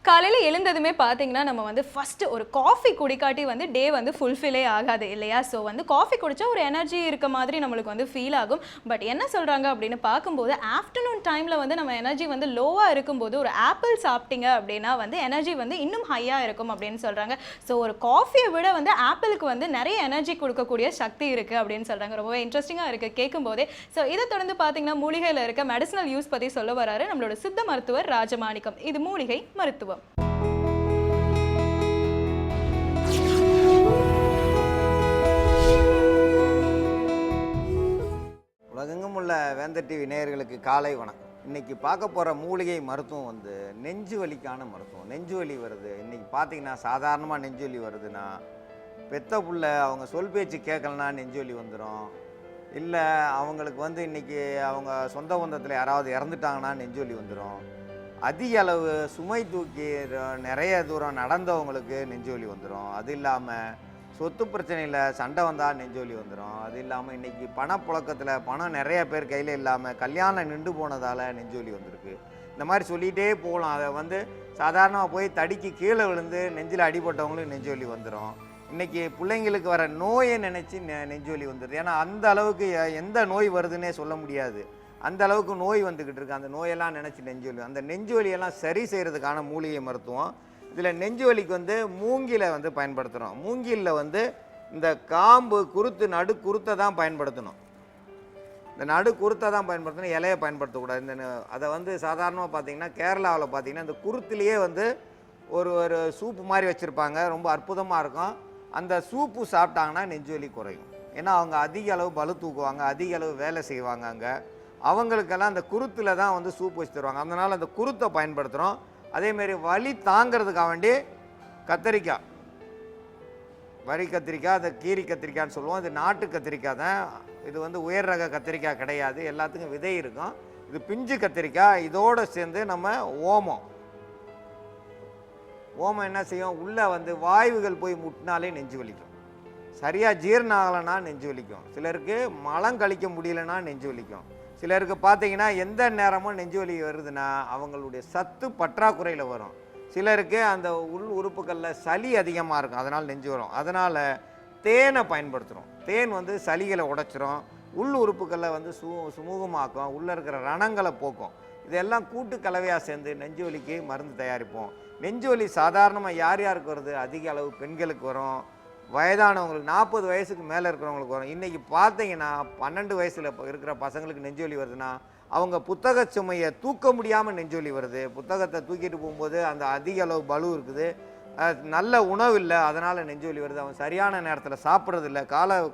காலையில் எழுந்ததுமே பார்த்தீங்கன்னா நம்ம வந்து ஃபஸ்ட்டு ஒரு காஃபி குடிக்காட்டி வந்து டே வந்து ஃபுல்ஃபில்லே ஆகாது இல்லையா? ஸோ வந்து காஃபி குடித்தா ஒரு எனர்ஜி இருக்க மாதிரி நம்மளுக்கு வந்து ஃபீல் ஆகும். பட் என்ன சொல்கிறாங்க அப்படின்னு பார்க்கும்போது ஆஃப்டர்நூன் டைமில் வந்து நம்ம எனர்ஜி வந்து லோவாக இருக்கும்போது ஒரு ஆப்பிள் சாப்பிட்டீங்க அப்படின்னா வந்து எனர்ஜி வந்து இன்னும் ஹையாக இருக்கும் அப்படின்னு சொல்கிறாங்க. ஸோ ஒரு காஃபியை விட வந்து ஆப்பிளுக்கு வந்து நிறைய எனர்ஜி கொடுக்கக்கூடிய சக்தி இருக்குது அப்படின்னு சொல்கிறாங்க. ரொம்பவே இன்ட்ரெஸ்டிங்காக இருக்குது கேட்கும்போதே. ஸோ இதை தொடர்ந்து பார்த்தீங்கன்னா மூலிகையில் இருக்க மெடிசனல் யூஸ் பற்றி சொல்ல வராரு நம்மளோட சித்த மருத்துவர் ராஜமாணிக்கம். இது மூலிகை மருத்துவம். உலகெங்கும் உள்ள வேந்தர் டிவி நேயர்களுக்கு காலை வணக்கம். இன்றைக்கி பார்க்க போகிற மூலிகை மருத்துவம் வந்து நெஞ்சு வலிக்கான மருத்துவம். நெஞ்சு வலி வருது, இன்றைக்கி பார்த்தீங்கன்னா சாதாரணமாக நெஞ்சு வலி வருதுன்னா, பெத்த புள்ள அவங்க சொல் பேச்சு கேட்கலன்னா நெஞ்சு வலி வந்துடும். இல்லை அவங்களுக்கு வந்து இன்றைக்கி அவங்க சொந்த பந்தத்தில் யாராவது இறந்துட்டாங்கன்னா நெஞ்சு வலி வந்துடும். அதிக அளவு சுமை தூக்கி நிறைய தூரம் நடந்தவங்களுக்கு நெஞ்சு வலி வந்துடும். அது இல்லாமல் சொத்து பிரச்சனையில் சண்டை வந்தால் நெஞ்சு வலி வந்துடும். அது இல்லாமல் இன்றைக்கி பணப்புழக்கத்தில் பணம் நிறைய பேர் கையில் இல்லாமல் கல்யாணம் நின்று போனதால் நெஞ்சு வலி வந்திருக்கு. இந்த மாதிரி சொல்லிகிட்டே போகலாம். அதை வந்து சாதாரணமாக போய் தடிக்கு கீழே விழுந்து நெஞ்சில் அடிபட்டவங்களுக்கு நெஞ்சு வலி வந்துடும். இன்றைக்கி பிள்ளைங்களுக்கு வர நோயை நினச்சி நெஞ்சு வலி வந்துடுது. ஏன்னா அந்த அளவுக்கு எந்த நோய் வருதுன்னே சொல்ல முடியாது. அந்த அளவுக்கு நோய் வந்துக்கிட்டு இருக்கு. அந்த நோயெல்லாம் நினச்சி நெஞ்சு வலி, அந்த நெஞ்சு வலியெல்லாம் சரி செய்கிறதுக்கான மூலிகை மருத்துவம். இதில் நெஞ்சு வலிக்கு வந்து மூங்கிலை வந்து பயன்படுத்துகிறோம். மூங்கிலில் வந்து இந்த காம்பு நடு குருத்தை தான் பயன்படுத்தணும். இந்த நடு குருத்தை தான் பயன்படுத்தணும், இலையை பயன்படுத்தக்கூடாது. இந்த அதை வந்து சாதாரணமாக பார்த்திங்கன்னா கேரளாவில் பார்த்திங்கன்னா இந்த குருத்துலேயே வந்து ஒரு சூப்பு மாதிரி வச்சுருப்பாங்க. ரொம்ப அற்புதமாக இருக்கும். அந்த சூப்பு சாப்பிட்டாங்கன்னா நெஞ்சு வலி குறையும். ஏன்னா அவங்க அதிக அளவு பளு தூக்குவாங்க, அதிக அளவு வேலை செய்வாங்க. அங்கே அவங்களுக்கெல்லாம் அந்த குருத்தில் தான் வந்து சூப் வச்சு தருவாங்க. அதனால் அந்த குருத்தை பயன்படுத்துகிறோம். அதேமாரி வலி தாங்கிறதுக்காக வேண்டி கத்திரிக்காய், வரி கத்திரிக்காய், அதை கீரி கத்திரிக்காய்ன்னு சொல்லுவோம். இது நாட்டு கத்திரிக்காய் தான். இது வந்து உயர் ரக கத்திரிக்காய் கிடையாது, எல்லாத்துக்கும் விதை இருக்கும். இது பிஞ்சு கத்திரிக்காய். இதோடு சேர்ந்து நம்ம ஓமம் என்ன செய்யும், உள்ளே வந்து வாயுகள் போய் முட்டினாலே நெஞ்சு வலிக்கும். சரியாக ஜீரணம் ஆகலைன்னா நெஞ்சு வலிக்கும். சிலருக்கு மலம் கழிக்க முடியலைன்னா நெஞ்சு வலிக்கும். சிலருக்கு பார்த்தீங்கன்னா எந்த நேரமும் நெஞ்சு வலி வருதுன்னா அவங்களுடைய சத்து பற்றாக்குறையில் வரும். சிலருக்கு அந்த உள் உறுப்புகளில் சளி அதிகமாக இருக்கும், அதனால் நெஞ்சு வரும். அதனால் தேனை பயன்படுத்துகிறோம். தேன் வந்து சளிகளை உடைச்சிரும், உள் உறுப்புகளில் வந்து சுமூகமாக்கும், உள்ளே இருக்கிற ரணங்களை போக்கும். இதெல்லாம் கூட்டு கலவையாக சேர்ந்து நெஞ்சு வலிக்கு மருந்து தயாரிப்போம். நெஞ்சு வலி சாதாரணமாக யார் யாருக்கு வருது, அதிக அளவு பெண்களுக்கு வரும், வயதானவங்களுக்கு 40 வயசுக்கு மேலே இருக்கிறவங்களுக்கு வரும். இன்றைக்கி பார்த்தீங்கன்னா 12 வயசில் இருக்கிற பசங்களுக்கு நெஞ்சு வலி வருதுன்னா அவங்க புத்தக சுமையை தூக்க முடியாமல் நெஞ்சு வலி வருது. புத்தகத்தை தூக்கிட்டு போகும்போது அந்த அதிக அளவு பலு இருக்குது, நல்ல உணவு இல்லை, அதனால் நெஞ்சு வலி வருது. அவன் சரியான நேரத்தில் சாப்பிட்றது இல்லை,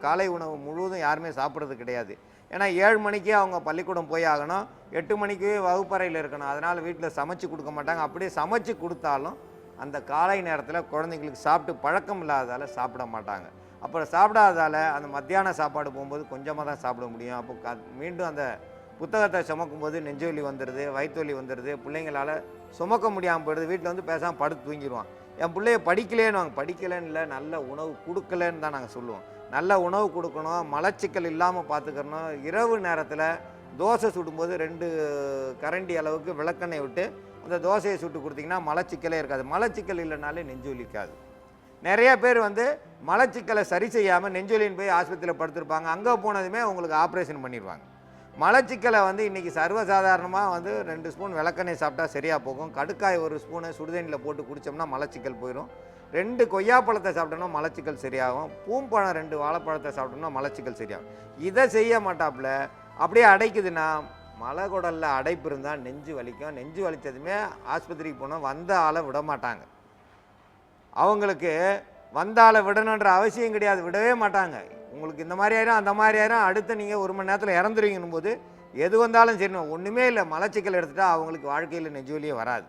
காலை உணவு முழுவதும் யாருமே சாப்பிட்றது கிடையாது. ஏன்னா 7 மணிக்கே அவங்க பள்ளிக்கூடம் போய் ஆகணும், 8 மணிக்கு வகுப்பறையில் இருக்கணும். அதனால் வீட்டில் சமைச்சு கொடுக்க மாட்டாங்க. அப்படியே சமைச்சு கொடுத்தாலும் அந்த காலை நேரத்தில் குழந்தைங்களுக்கு சாப்பிட்டு பழக்கம் இல்லாததால் சாப்பிட மாட்டாங்க. அப்புறம் சாப்பிடாததால் அந்த மத்தியான சாப்பாடு போகும்போது கொஞ்சமாக தான் சாப்பிட முடியும். அப்போ மீண்டும் அந்த புத்தகத்தை சுமக்கும்போது நெஞ்சு வலி வந்துடுது, வயிற்று வலி வந்துடுது, பிள்ளைங்களால் சுமக்க முடியாமல் போயிடுது. வீட்டில் வந்து பேசாமல் படுத்து தூங்கிடுவான். என் பிள்ளைய படிக்கலேன்னு படிக்கலன்னு இல்லை, நல்ல உணவு கொடுக்கலன்னு தான் நாங்கள் சொல்லுவோம். நல்ல உணவு கொடுக்கணும், மலச்சிக்கல் இல்லாமல் பார்த்துக்கணும். இரவு நேரத்தில் தோசை சுடும்போது 2 கரண்டி அளவுக்கு விளக்கெண்ணெய் விட்டு அந்த தோசையை சுட்டு கொடுத்திங்கன்னா மலச்சிக்கலே இருக்காது. மலச்சிக்கல் இல்லைனாலே நெஞ்சு வலிக்காது. நிறைய பேர் வந்து மலச்சிக்கலை சரி செய்யாமல் நெஞ்சொலின்னு போய் ஆஸ்பத்திரியில் படுத்திருப்பாங்க. அங்கே போனதுமே அவங்களுக்கு ஆப்ரேஷன் பண்ணிடுவாங்க. மலச்சிக்கலை வந்து இன்றைக்கி சர்வசாதாரணமாக வந்து 2 ஸ்பூன் விளக்கெண்ணெய் சாப்பிட்டா சரியாக போகும். கடுக்காய் 1 ஸ்பூனை சுடுதண்ணியில் போட்டு குடித்தோம்னா மலச்சிக்கல் போயிடும். 2 கொய்யாப்பழத்தை சாப்பிட்டோம்னா மலச்சிக்கல் சரியாகும். பூம்பழம் 2 வாழைப்பழத்தை சாப்பிட்டோம்னா மலச்சிக்கல் சரியாகும். இதை செய்ய மாட்டாப்புல அப்படியே அடைக்குதுன்னா, மலைக்குடலில் அடைப்பு இருந்தால் நெஞ்சு வலிக்கும். நெஞ்சு வலித்ததுமே ஆஸ்பத்திரிக்கு போனால் வந்த ஆளை விட மாட்டாங்க. அவங்களுக்கு வந்த ஆளை விடணுன்ற அவசியம் கிடையாது, விடவே மாட்டாங்க. உங்களுக்கு இந்த மாதிரி ஆயிரும் அந்த மாதிரி ஆயிரும், அடுத்து நீங்கள் 1 மணி நேரத்தில் இறந்துருவீங்கன்னும் போது எது வந்தாலும் சரி, ஒன்றுமே இல்லை, மலச்சிக்கல் எடுத்துட்டா அவங்களுக்கு வாழ்க்கையில் நெஞ்சு வலியே வராது.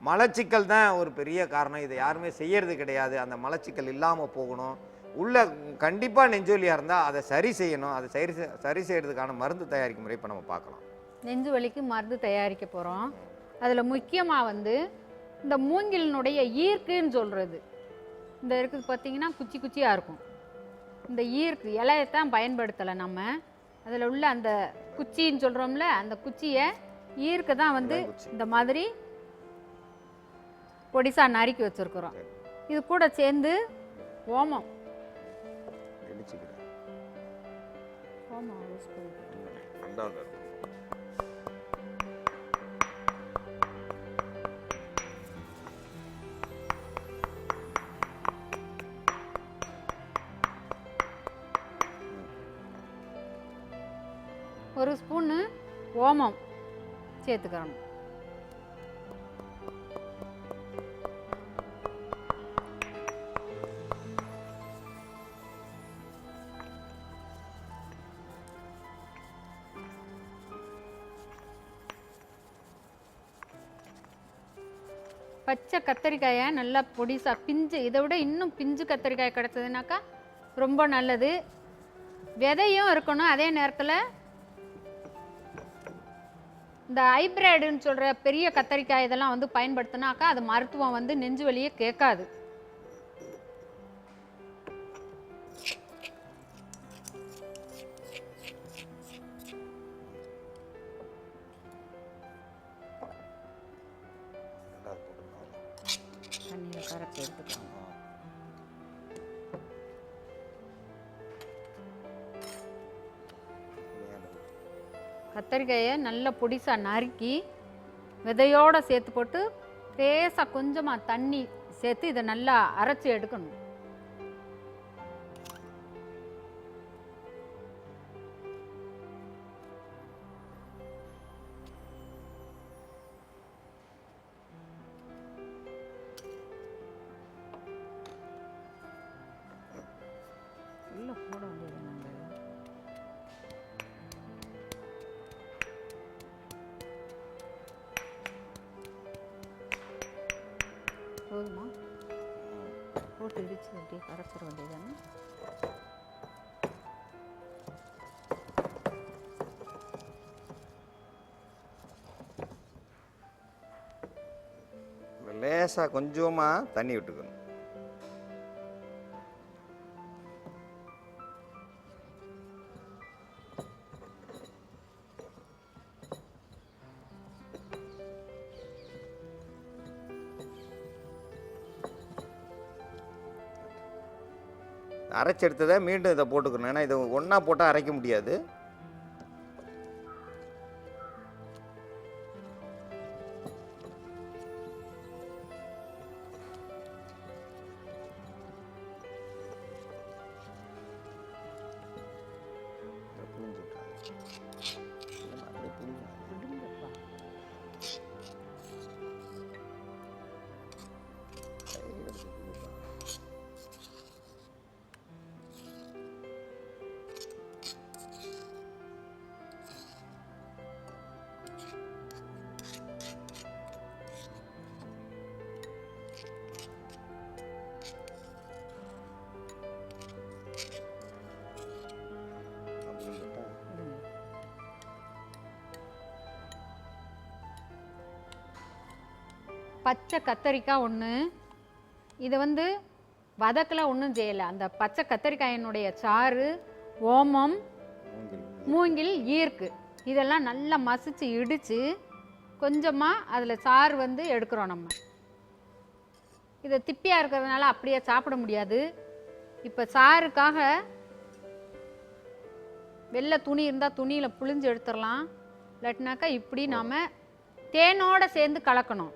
மலச்சிக்கல் தான் ஒரு பெரிய காரணம். இதை யாருமே செய்யறது கிடையாது. அந்த மலச்சிக்கல் இல்லாமல் போகணும். உள்ள கண்டிப்பாக நெஞ்சு வலியாக இருந்தால் அதை சரி செய்யணும். அதை சரி செய்கிறதுக்கான மருந்து தயாரிக்கும் முறை இப்போ நம்ம பார்க்கலாம். நெஞ்சு வலிக்கு மருந்து தயாரிக்க போகிறோம். அதில் முக்கியமாக வந்து இந்த மூங்கிலினுடைய ஈர்க்குன்னு சொல்கிறது, இந்த இருக்குது பார்த்திங்கன்னா குச்சி குச்சியாக இருக்கும். இந்த ஈர்க்கு இலையத்தான் பயன்படுத்தலை நம்ம. அதில் உள்ள அந்த குச்சின்னு சொல்கிறோம்ல, அந்த குச்சியை ஈர்க்கு தான் வந்து இளங்குச்சி. இந்த மாதிரி பொடிசா நறுக்கி வச்சிருக்கிறோம். இது கூட சேர்ந்து ஓமம் இடிச்சுக்கிறேன். ஓமம் யூஸ் பண்ணிக்கிறோம். ரெண்டாவது ஒரு ஸ்பூனு ஓமம் சேர்த்துக்கிறோம். பச்சை கத்தரிக்காயை நல்லா பொடிசா பிஞ்சு, இதை விட இன்னும் பிஞ்சு கத்தரிக்காய் கிடச்சதுனாக்கா ரொம்ப நல்லது. விதையும் இருக்கணும். அதே நேரத்தில் இந்த ஹைப்ரிடுன்னு சொல்கிற பெரிய கத்தரிக்காய் இதெல்லாம் வந்து பயன்படுத்தினாக்கா அது மருத்துவம் வந்து நெஞ்சு வலியே கேட்காது. தண்ணியில் கரைச்சி எடுத்துக்கலாம். கத்தரிக்காயை நல்லா பொடிசா நறுக்கி விதையோடு சேர்த்து போட்டு லேசாக கொஞ்சமாக தண்ணி சேர்த்து இதை நல்லா அரைச்சி எடுக்கணும். உள்ள போட வேண்டியது நாங்கள் போதுமா? போட்டு இடிச்சு அப்படியே கரைச்சிட வேண்டியதானே. லேசாக கொஞ்சமாக தண்ணி விட்டுக்கணும். அரைச்சி எடுத்ததை மீண்டும் இதை போட்டுக்கணும். ஏன்னா இதை ஒன்றா போட்டால் அரைக்க முடியாது. பச்சை கத்தரிக்காய் ஒன்று, இதை வந்து வதக்கெல்லாம் ஒன்றும் செய்யலை. அந்த பச்சை கத்தரிக்காயினுடைய சாறு, ஓமம், மூங்கில், ஈர்க்கு இதெல்லாம் நல்லா மசிச்சு இடித்து கொஞ்சமாக அதில் சாறு வந்து எடுக்கிறோம். நம்ம இதை திப்பியாக இருக்கிறதுனால அப்படியே சாப்பிட முடியாது. இப்போ சாறுக்காக வெள்ளை துணி இருந்தால் துணியில் புழிஞ்சு எடுத்துடலாம். இல்லாட்டினாக்கா இப்படி நாம் தேனோடு சேர்ந்து கலக்கணும்.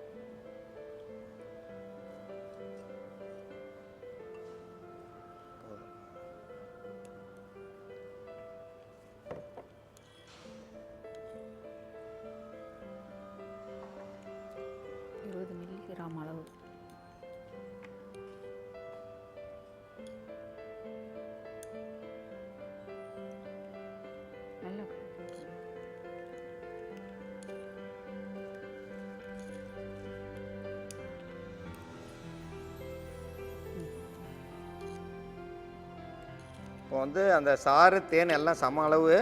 மில்லிகிராம் அளவு நல்லா இப்போ வந்து அந்த சாறு தேன் எல்லாம் சம அளவு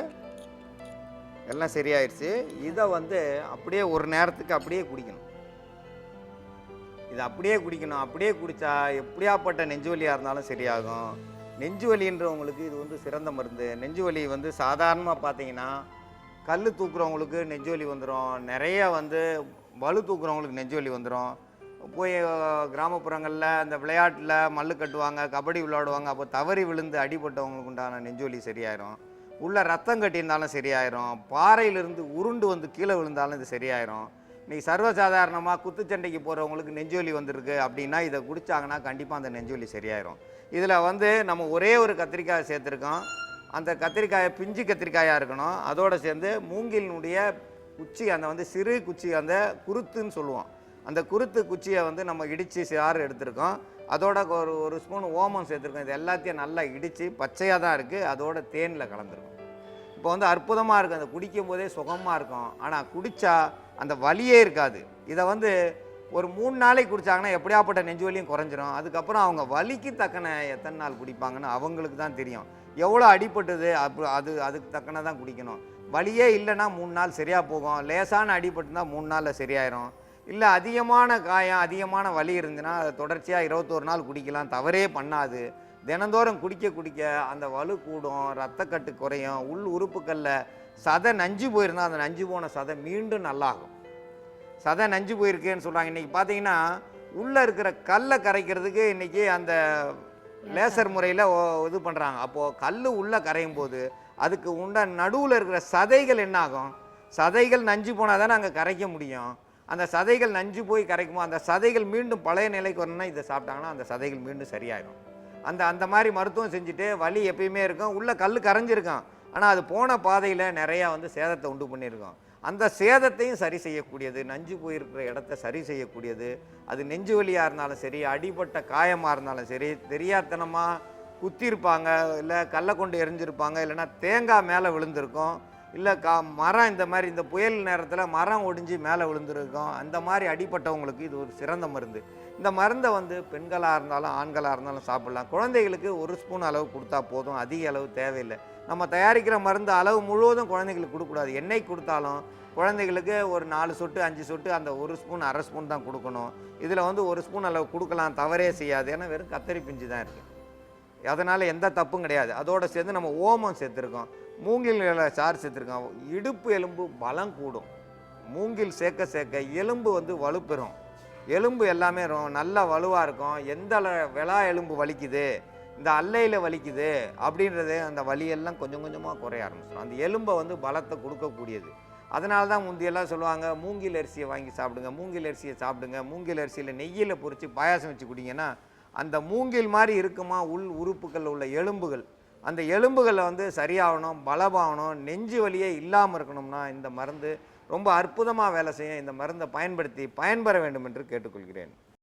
எல்லாம் சரியாயிடுச்சு. இதை வந்து அப்படியே ஒரு நேரத்துக்கு அப்படியே குடிக்கணும். இதை அப்படியே குடிக்கணும். அப்படியே குடித்தா எப்படியாப்பட்ட நெஞ்சு வலியாக இருந்தாலும் சரியாகும். நெஞ்சு வலின்றவங்களுக்கு இது வந்து சிறந்த மருந்து. நெஞ்சு வலி வந்து சாதாரணமாக பார்த்தீங்கன்னா கல் தூக்குறவங்களுக்கு நெஞ்சு வந்துடும், நிறைய வந்து வலு தூக்குறவங்களுக்கு நெஞ்சு வந்துடும். போய் கிராமப்புறங்களில் அந்த விளையாட்டில் மல்லு கட்டுவாங்க, கபடி விளையாடுவாங்க, அப்போ தவறி விழுந்து அடிபட்டவங்களுக்கு உண்டான நெஞ்சு சரியாயிரும். உள்ள ரத்தம் கட்டியிருந்தாலும் சரியாயிரும். பாறையிலிருந்து உருண்டு வந்து கீழே விழுந்தாலும் இது சரியாயிரும். இன்றைக்கி சர்வசாதாரணமாக குத்துச்சண்டைக்கு போகிறவங்களுக்கு நெஞ்சு வந்திருக்கு அப்படின்னா இதை குடித்தாங்கன்னா கண்டிப்பாக அந்த நெஞ்சு சரியாயிரும். இதில் வந்து நம்ம ஒரே ஒரு கத்திரிக்காய் சேர்த்துருக்கோம். அந்த கத்திரிக்காயை பிஞ்சு கத்திரிக்காயாக இருக்கணும். அதோடு சேர்ந்து மூங்கிலினுடைய குச்சி, அந்த வந்து சிறு குச்சி, அந்த குருத்துன்னு சொல்லுவோம், அந்த குருத்து குச்சியை வந்து நம்ம இடித்து சாறு எடுத்திருக்கோம். அதோட ஒரு ஸ்பூன் ஓமம் சேர்த்துருக்கோம். இது எல்லாத்தையும் நல்லா இடித்து பச்சையாக தான் இருக்குது, அதோட தேனில் கலந்துருக்கும். இப்போ வந்து அற்புதமாக இருக்கும், அந்த குடிக்கும் போதே சுகமாக இருக்கும். ஆனால் குடித்தா அந்த வலியே இருக்காது. இதை வந்து ஒரு 3 நாளைக்கு குடித்தாங்கன்னா எப்படியாப்பட்ட நெஞ்சு வலியும் குறைஞ்சிரும். அதுக்கப்புறம் அவங்க வலிக்கு தக்கன எத்தனை நாள் குடிப்பாங்கன்னு அவங்களுக்கு தான் தெரியும். எவ்வளோ அடிபட்டது அதுக்கு தக்கன தான் குடிக்கணும். வலியே இல்லைன்னா 3 நாள் சரியாக போகும். லேசான அடிபட்டுனா 3 நாளில் சரியாயிரும். இல்லை அதிகமான காயம், அதிகமான வலி இருந்துன்னா அதை தொடர்ச்சியாக 21 நாள் குடிக்கலாம், தவறே பண்ணாது. தினந்தோறும் குடிக்க அந்த வலு கூடும், ரத்தக்கட்டு குறையும். உள் உறுப்புகளில் சதை நஞ்சு போயிருந்தால் அந்த நஞ்சு போன சதை மீண்டும் நல்லாகும். சதை நஞ்சு போயிருக்கேன்னு சொல்கிறாங்க. இன்றைக்கி பார்த்தீங்கன்னா உள்ளே இருக்கிற கல்லை கரைக்கிறதுக்கு இன்றைக்கி அந்த லேசர் முறையில் இது பண்ணுறாங்க. அப்போது கல் உள்ளே கரையும் போது அதுக்கு நடுவில் இருக்கிற சதைகள் என்ன ஆகும்? சதைகள் நஞ்சு போனால் தானே அங்கே கரைக்க முடியும். அந்த சதைகள் நஞ்சு போய் கரைக்குமோ அந்த சதைகள் மீண்டும் பழைய நிலைக்கு வரணும்னா இதை சாப்பிட்டாங்கன்னா அந்த சதைகள் மீண்டும் சரியாயிடும். அந்த மாதிரி மருத்துவம் செஞ்சுட்டு வலி எப்பயுமே இருக்கும். உள்ளே கல் கரைஞ்சிருக்கும், ஆனால் அது போன பாதையில் நிறையா வந்து சேதத்தை உண்டு பண்ணியிருக்கோம். அந்த சேதத்தையும் சரி செய்யக்கூடியது, நஞ்சு போயிருக்கிற இடத்த சரி செய்யக்கூடியது. அது நெஞ்சு வலியாக இருந்தாலும் சரி, அடிபட்ட காயமாக இருந்தாலும் சரி, தெரியாதனமாக குத்திருப்பாங்க, இல்லை கல்லை கொண்டு எரிஞ்சிருப்பாங்க, இல்லைன்னா தேங்காய் மேலே விழுந்திருக்கும், இல்லை மரம் இந்த மாதிரி இந்த புயல் நேரத்தில் மரம் ஒடிஞ்சு மேலே விழுந்திருக்கும். அந்த மாதிரி அடிப்பட்டவங்களுக்கு இது ஒரு சிறந்த மருந்து. இந்த மருந்தை வந்து பெண்களாக இருந்தாலும் ஆண்களாக இருந்தாலும் சாப்பிட்லாம். குழந்தைகளுக்கு 1 ஸ்பூன் அளவு கொடுத்தா போதும், அதிக அளவு தேவையில்லை. நம்ம தயாரிக்கிற மருந்து அளவு முழுவதும் குழந்தைங்களுக்கு கொடுக்கக்கூடாது. எண்ணெய் கொடுத்தாலும் குழந்தைகளுக்கு ஒரு 4 சொட்டு 5 சொட்டு அந்த 1 ஸ்பூன் அரை ஸ்பூன் தான் கொடுக்கணும். இதில் வந்து 1 ஸ்பூன் அளவு கொடுக்கலாம், தவறே செய்யாது. ஏன்னா வெறும் கத்தரி பிஞ்சு தான் இருக்குது, அதனால் எந்த தப்பும் கிடையாது. அதோடு சேர்ந்து நம்ம ஓமம் சேர்த்துருக்கோம், மூங்கில் சாறு சேர்த்துருக்கோம். இடுப்பு எலும்பு பலம் கூடும். மூங்கில் சேர்க்க எலும்பு வந்து வலுப்பெறும். எலும்பு எல்லாமே நல்ல வலுவாக இருக்கும். எந்த விலா எலும்பு வலிக்குது, இந்த அல்லையில் வலிக்குது அப்படின்றது அந்த வலியெல்லாம் கொஞ்சம் கொஞ்சமாக குறைய ஆரம்பிச்சிடும். அந்த எலும்பை வந்து பலத்தை கொடுக்கக்கூடியது. அதனால தான் முந்தியெல்லாம் சொல்லுவாங்க, மூங்கில் அரிசியை வாங்கி சாப்பிடுங்க, மூங்கில் அரிசியை சாப்பிடுங்க, மூங்கில் அரிசியில் நெய்யில் பொரித்து பாயாசம் வச்சு குடிங்கன்னா அந்த மூங்கில் மாதிரி இருக்குமா உள் உறுப்புகள் உள்ள எலும்புகள், அந்த எலும்புகளை வந்து சரியாகணும், பலமாகணும், நெஞ்சு வலியே இல்லாமல் இருக்கணும்னா இந்த மருந்து ரொம்ப அற்புதமாக வேலை செய்யும். இந்த மருந்தை பயன்படுத்தி பயன்பெற வேண்டும் என்று கேட்டுக்கொள்கிறேன்.